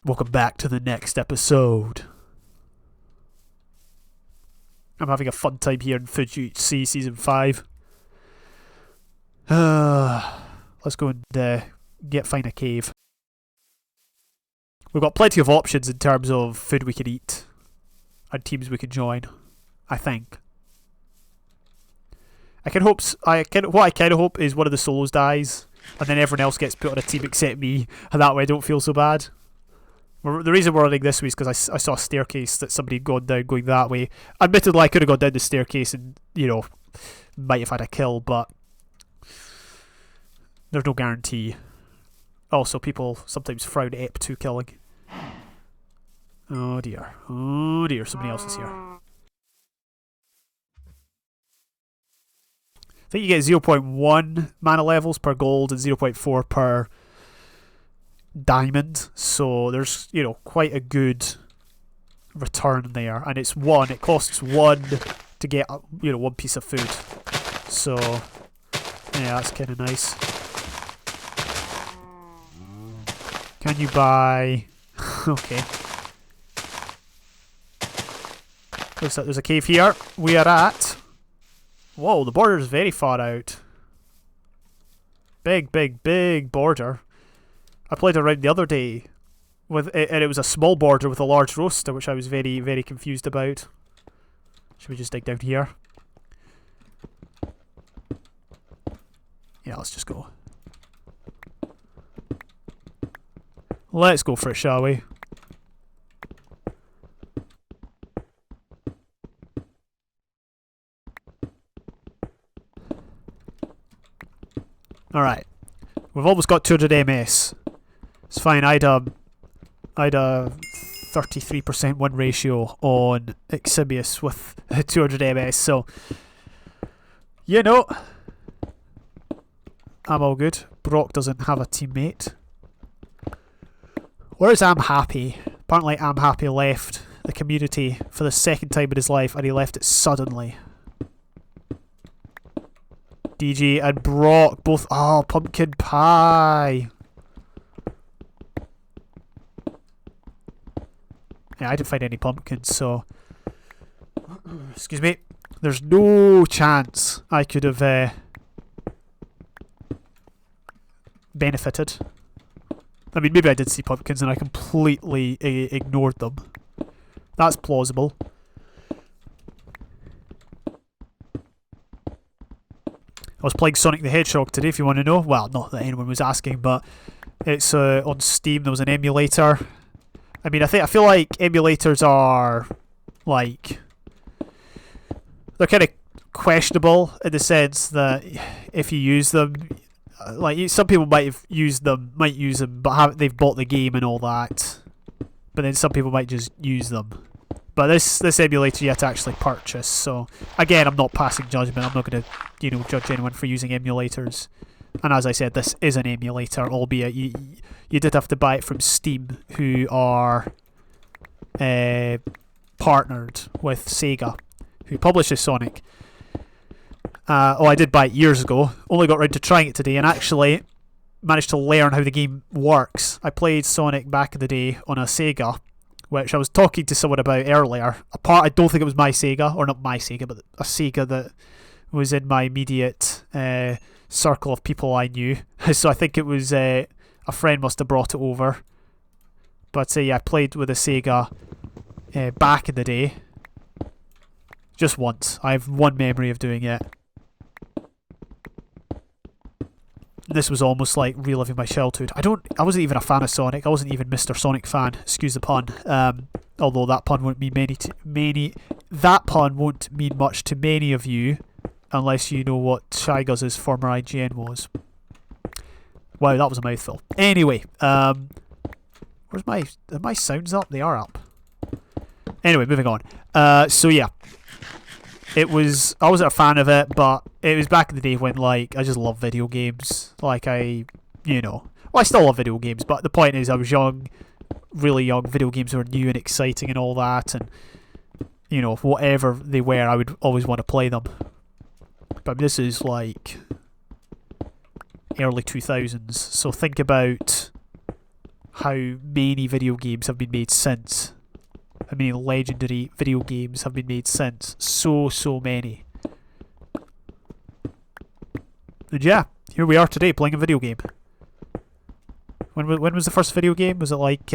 Welcome back to the next episode. I'm having a fun time here in UHC Season 5. Let's go and find a cave. We've got plenty of options in terms of food we can eat and teams we can join, I think. What I kind of hope is one of the solos dies and then everyone else gets put on a team except me, and that way I don't feel so bad. The reason we're running this way is because I saw a staircase that somebody had gone down going that way. Admittedly, I could have gone down the staircase and, might have had a kill, but there's no guarantee. Also, people sometimes frown at EP2 killing. Oh dear, somebody else is here. I think you get 0.1 mana levels per gold and 0.4 per diamond, so there's quite a good return there, and it costs 1 to get one piece of food, so yeah, that's kind of nice. Can you buy okay, looks like there's a cave here. We are at, whoa, the border is very far out. Big border. I played around the other day with it, and it was a small border with a large roaster, which I was very, very confused about. Should we just dig down here? Yeah, let's just go. Let's go for it, shall we? Alright. We've almost got 200 MS. It's fine. I had a 33% win ratio on Eximius with 200 MS, so I'm all good. Brock doesn't have a teammate. Whereas I'm Happy. Apparently I'm Happy left the community for the second time in his life, and he left it suddenly. DG and Brock both. Oh, pumpkin pie. Yeah, I didn't find any pumpkins, so excuse me. There's no chance I could have benefited. I mean, maybe I did see pumpkins and I completely ignored them. That's plausible. I was playing Sonic the Hedgehog today, if you want to know. Well, not that anyone was asking, but it's on Steam. There was an emulator. I mean, I feel like emulators are they're kind of questionable in the sense that if you use them, some people might use them, but they've bought the game and all that. But then some people might just use them. But this emulator you have to actually purchase. So again, I'm not passing judgment. I'm not going to judge anyone for using emulators. And as I said, this is an emulator, albeit you did have to buy it from Steam, who are partnered with Sega, who publishes Sonic. I did buy it years ago. Only got around to trying it today, and actually managed to learn how the game works. I played Sonic back in the day on a Sega, which I was talking to someone about earlier. I don't think it was my Sega, or not my Sega, but a Sega that was in my immediate circle of people I knew. So I think it was a friend must have brought it over. But yeah, I played with a Sega back in the day. Just once. I have one memory of doing it. This was almost like reliving my childhood. I wasn't even a fan of Sonic. I wasn't even Mr. Sonic fan. Excuse the pun. Although that pun won't mean that pun won't mean much to many of you, unless you know what Shy Guzz's former IGN was. Wow, that was a mouthful. Anyway, where's my sounds up? They are up. Anyway, moving on. So yeah. I wasn't a fan of it, but it was back in the day when I just love video games. I still love video games, but the point is I was young, really young. Video games were new and exciting and all that, and whatever they were, I would always want to play them. But this is early 2000s, so think about how many video games have been made since. How many legendary video games have been made since. So many. And yeah, here we are today playing a video game. When was the first video game? Was it like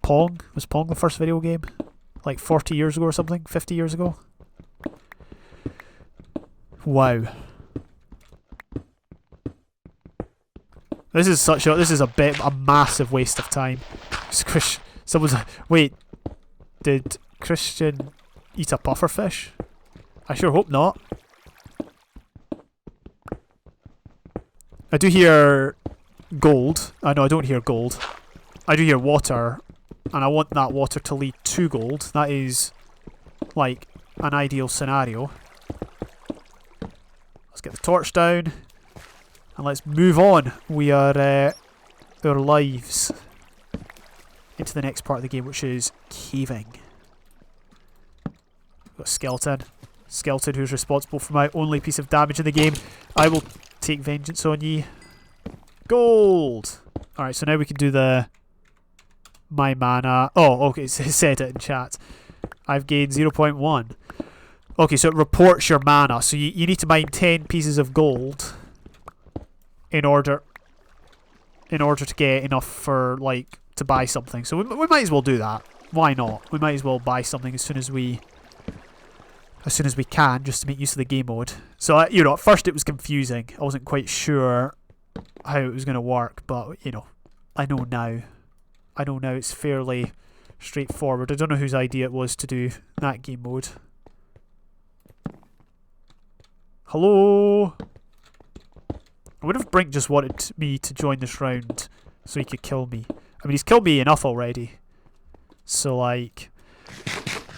Pong? Was Pong the first video game? Like 40 years ago or something? 50 years ago? Wow. This is a massive waste of time. Someone's like, wait, did Christian eat a pufferfish? I sure hope not. I do hear gold. No, I don't hear gold. I do hear water, and I want that water to lead to gold. That is, like, an ideal scenario. Let's get the torch down, and let's move on. We are our lives into the next part of the game, which is caving. We've got a skeleton. Skeleton who's responsible for my only piece of damage in the game. I will take vengeance on ye. Gold! Alright, so now we can do the my mana. Oh, okay, it said it in chat. I've gained 0.1. Okay, so it reports your mana. So you need to mine 10 pieces of gold in order to get enough for, like, to buy something. So we might as well do that. Why not? We might as well buy something as soon as we can, just to make use of the game mode. So, you know, at first it was confusing. I wasn't quite sure how it was going to work, but, you know, I know now. I know now it's fairly straightforward. I don't know whose idea it was to do that game mode. Hello? I wonder if Brink just wanted me to join this round so he could kill me. I mean, he's killed me enough already. So, like,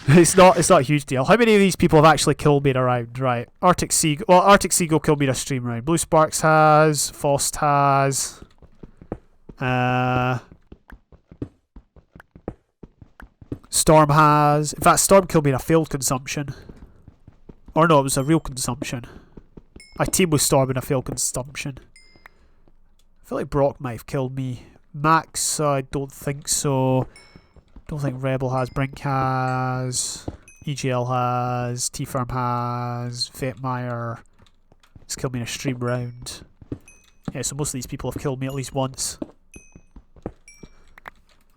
it's not a huge deal. How many of these people have actually killed me in a round? Right. Arctic Seagull killed me in a stream round. Blue Sparks has. Fost has. Storm has. In fact, Storm killed me in a failed consumption. Or no, it was a real consumption. I teamed with Storm in a failed consumption. I feel like Brock might have killed me. Max, I don't think so. Don't think Rebel has. Brink has. EGL has. T-Firm has. Vetmeyer has killed me in a stream round. Yeah, so most of these people have killed me at least once.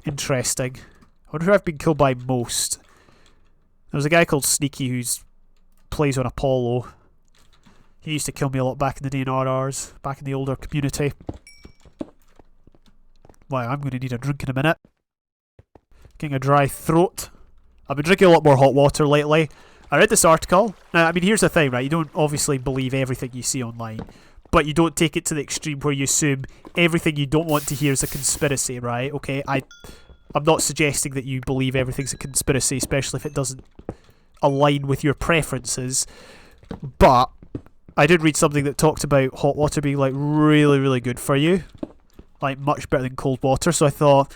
Interesting. I wonder who I've been killed by most. There was a guy called Sneaky who plays on Apollo. He used to kill me a lot back in the day in RRs, back in the older community. Wow, I'm going to need a drink in a minute. Getting a dry throat. I've been drinking a lot more hot water lately. I read this article. Now, I mean, here's the thing, right? You don't obviously believe everything you see online, but you don't take it to the extreme where you assume everything you don't want to hear is a conspiracy, right? Okay, I'm not suggesting that you believe everything's a conspiracy, especially if it doesn't align with your preferences, but I did read something that talked about hot water being, like, really, really good for you. Like, much better than cold water, so I thought,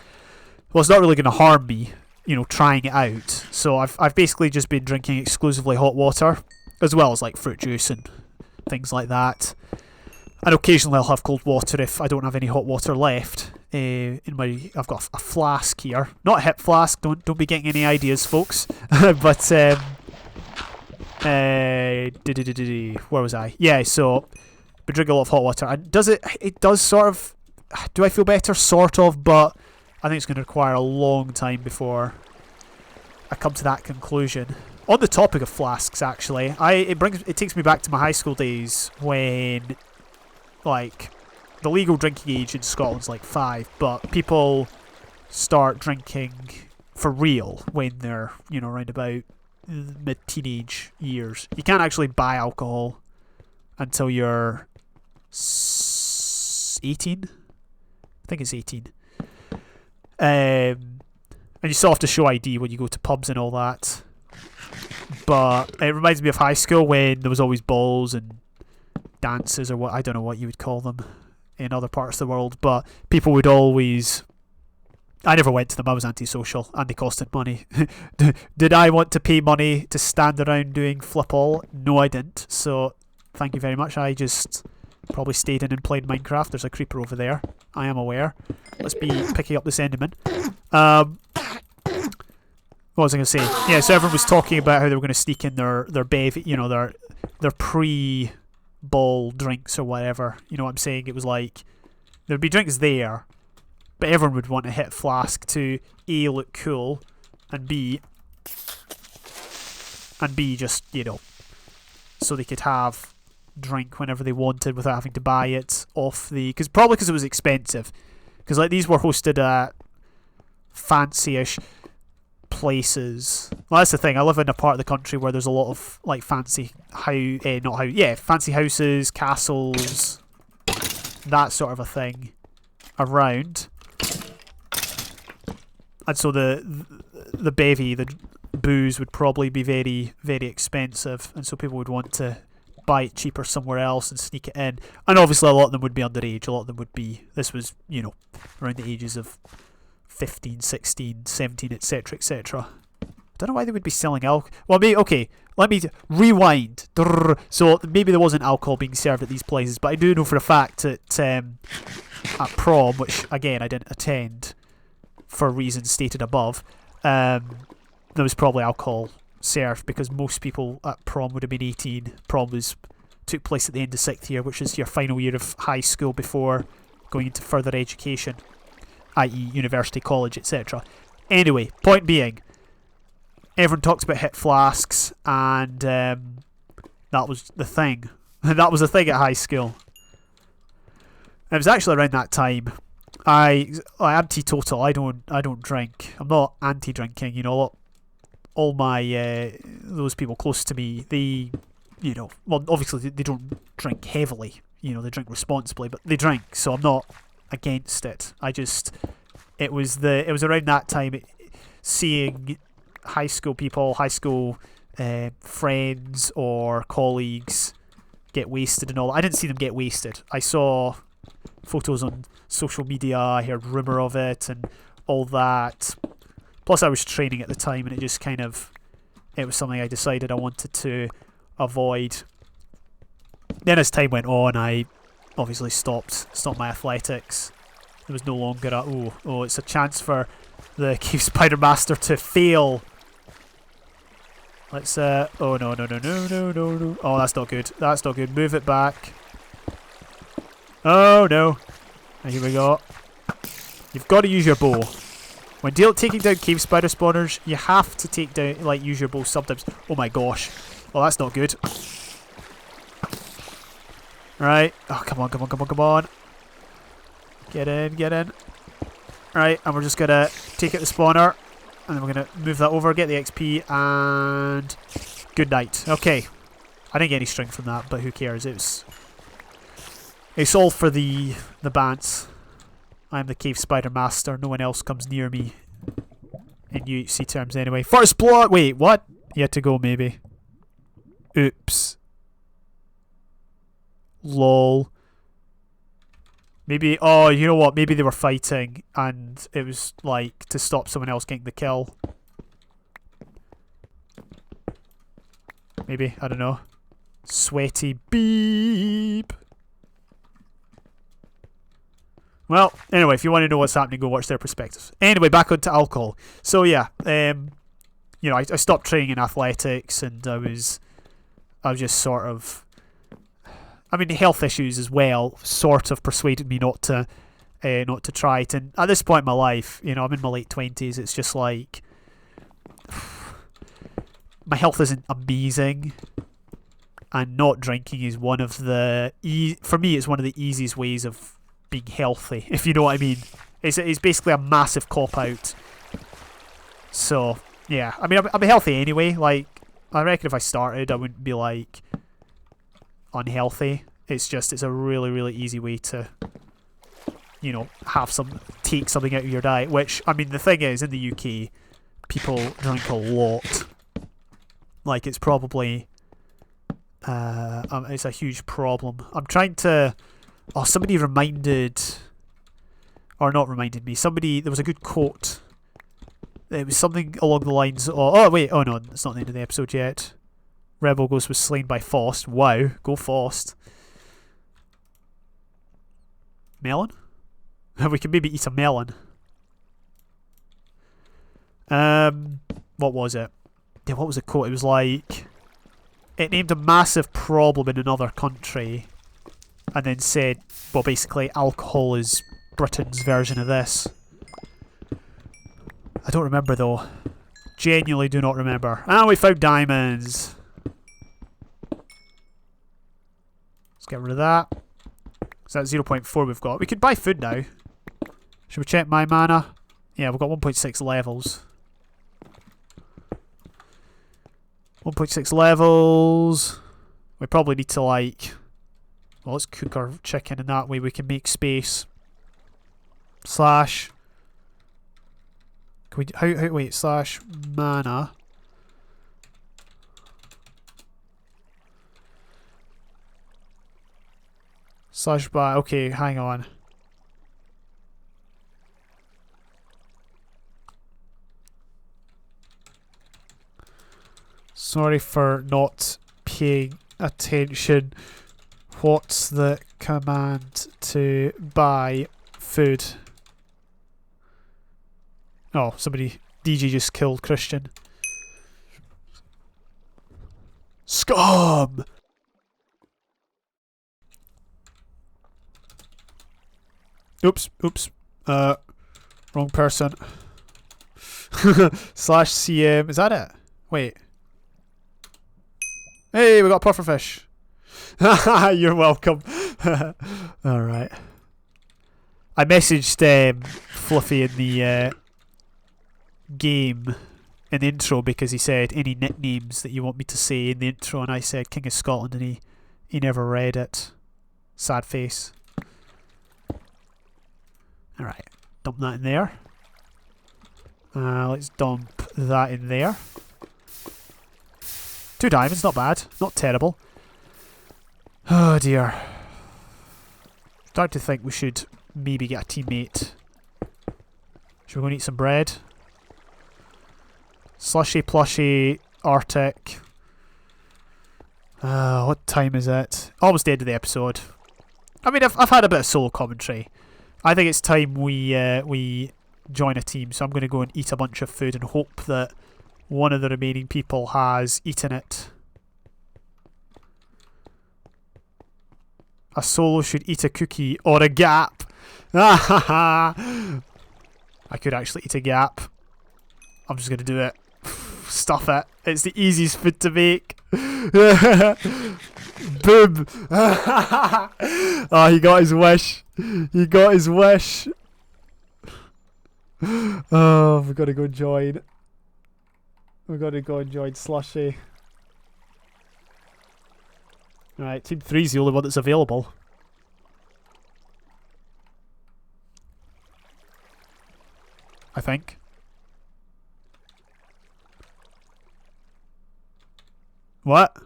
well, it's not really going to harm me, you know, trying it out. So I've basically just been drinking exclusively hot water, as well as, like, fruit juice and things like that. And occasionally I'll have cold water if I don't have any hot water left. I've got a flask here, not a hip flask. Don't be getting any ideas, folks. But where was I? Yeah, so been drinking a lot of hot water. And it does sort of. Do I feel better? Sort of, but I think it's going to require a long time before I come to that conclusion. On the topic of flasks, actually, it takes me back to my high school days when, like, the legal drinking age in Scotland's like 5, but people start drinking for real when they're, you know, around about mid-teenage years. You can't actually buy alcohol until you're 18. I think it's 18. And you still have to show ID when you go to pubs and all that. But it reminds me of high school when there was always balls and dances, or what, I don't know what you would call them in other parts of the world, but people would always. I never went to them. I was antisocial and they costed money. Did I want to pay money to stand around doing flip all? No, I didn't. So thank you very much. I just probably stayed in and played Minecraft. There's a creeper over there. I am aware. Let's be picking up this Enderman. What was I going to say? Yeah, so everyone was talking about how they were going to sneak in their bevy, you know, their pre-ball drinks or whatever. You know what I'm saying? It was like there'd be drinks there, but everyone would want a hit flask to A, look cool, and B just, you know, so they could have drink whenever they wanted without having to buy it off the... Probably because it was expensive. Because like these were hosted at fancy-ish places. Well, that's the thing. I live in a part of the country where there's a lot of like fancy fancy houses, castles, that sort of a thing around. And so the bevy, the booze would probably be very, very expensive, and so people would want to buy it cheaper somewhere else and sneak it in. And obviously a lot of them would be underage. A lot of them would be, this was, you know, around the ages of 15, 16, 17, etc, etc. I don't know why they would be selling alcohol. Well, maybe, okay, let me rewind. So maybe there wasn't alcohol being served at these places, but I do know for a fact that at prom, which again I didn't attend for reasons stated above, there was probably alcohol served because most people at prom would have been 18. Prom took place at the end of 6th year, which is your final year of high school before going into further education, i.e. university, college, etc. Anyway, point being, everyone talks about hit flasks, and that was the thing. That was the thing at high school. It was actually around that time. I'm teetotal. I don't drink. I'm not anti-drinking. You know, all my those people close to me, they, you know, well, obviously they don't drink heavily. You know, they drink responsibly, but they drink. So I'm not against it. It was around that time, seeing high school people, high school friends or colleagues get wasted and all. I didn't see them get wasted. I saw photos on social media. I heard rumour of it and all that. Plus I was training at the time, and it just kind of, it was something I decided I wanted to avoid. Then as time went on, I obviously stopped my athletics. There was no longer a, it's a chance for the Cave Spider Master to fail. Let's oh no. Oh, that's not good. That's not good. Move it back. Oh no. And here we go. You've got to use your bow. When taking down cave spider spawners, you have to take down, like, use your bow sometimes. Oh my gosh. Oh, that's not good. Right. Oh, come on. Get in. Right, and we're just going to take out the spawner. And then we're going to move that over, get the XP, and good night. Okay. I didn't get any string from that, but who cares? It's all for the bants. I'm the Cave Spider Master. No one else comes near me. In UHC terms anyway. First blood! Wait, what? Yet to go, maybe. Oops. Lol. Maybe, oh, you know what? Maybe they were fighting and it was like to stop someone else getting the kill. Maybe, I don't know. Sweaty beep. Well, anyway, if you want to know what's happening, go watch their perspectives. Anyway, back onto alcohol. So yeah, you know, I stopped training in athletics, and I was just sort of, I mean, health issues as well sort of persuaded me not to try it. And at this point in my life, you know, I'm in my late 20s. It's just like my health isn't amazing, and not drinking is one of the for me, it's one of the easiest ways of being healthy, if you know what I mean. It's basically a massive cop-out. So, yeah. I mean, I'll be healthy anyway. Like, I reckon if I started, I wouldn't be, like, unhealthy. It's a really, really easy way to, you know, take something out of your diet. Which, I mean, the thing is, in the UK, people drink a lot. Like, it's probably, it's a huge problem. I'm trying to... Oh, somebody reminded... Or not reminded me. There was a good quote. It was something along the lines of... Oh, wait. Oh, no. It's not the end of the episode yet. Rebel Ghost was slain by Faust. Wow. Go Faust. Melon? We could maybe eat a melon. What was it? Yeah, what was the quote? It was like, it named a massive problem in another country and then said, well, basically alcohol is Britain's version of this. I don't remember though. Genuinely do not remember. Ah, we found diamonds. Let's get rid of that. So that's 0.4 we've got. We could buy food now. Should we check my mana? Yeah, we've got 1.6 levels. 1.6 levels. We probably need to like... Well, let's cook our chicken and that way we can make space. Slash... Can we... wait, slash mana. Slash buy... Okay, hang on. Sorry for not paying attention. What's the command to buy food? Oh, somebody... DJ just killed Christian. Scum! Oops, oops. Wrong person. Slash CM. Is that it? Wait. Hey, we got pufferfish. You're welcome. Alright. I messaged Fluffy in the game, in the intro, because he said any nicknames that you want me to say in the intro, and I said King of Scotland, and he never read it. Sad face. Alright, dump that in there. Let's dump that in there. 2 diamonds, not bad. Not terrible. Oh dear. Start to think we should maybe get a teammate. Should we go and eat some bread? Slushy, plushy, Arctic. What time is it? Almost the end of the episode. I mean, I've had a bit of solo commentary. I think it's time we join a team, so I'm going to go and eat a bunch of food and hope that one of the remaining people has eaten it. A solo should eat a cookie or a gap. I could actually eat a gap. I'm just going to do it. Stuff it. It's the easiest food to make. Boom. Oh, he got his wish. He got his wish. Oh, we've got to go join. We've got to go and join Slushy. Right, Team 3's the only one that's available. I think. What?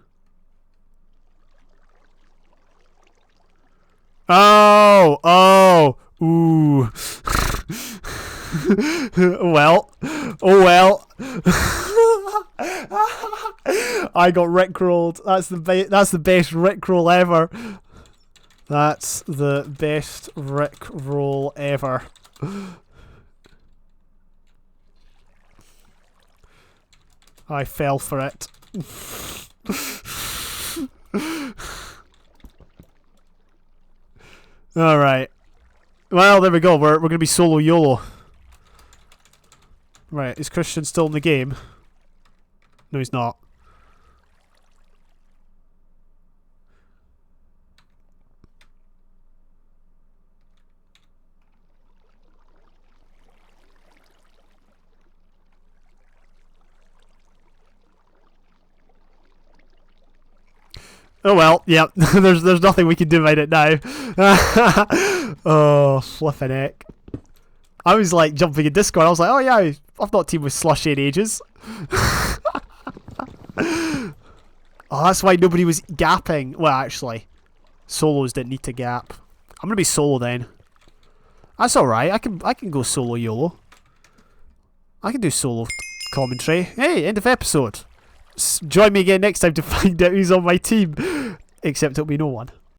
Oh! Oh! Ooh. Well. Oh well. I got rickrolled. That's the best rickroll ever. That's the best rickroll ever. I fell for it. Alright. Well, there we go. We're gonna be solo YOLO. Right, is Christian still in the game? No, he's not. Oh well, yeah, there's nothing we can do about it now. Oh, flippin' heck. I was like jumping in Discord, I was like, oh yeah, I've not teamed with Slushy in ages. Oh, that's why nobody was gapping. Well, actually, solos didn't need to gap. I'm gonna be solo then. That's alright, I can go solo YOLO. I can do solo commentary. Hey, end of episode. Join me again next time to find out who's on my team. Except it'll be no one.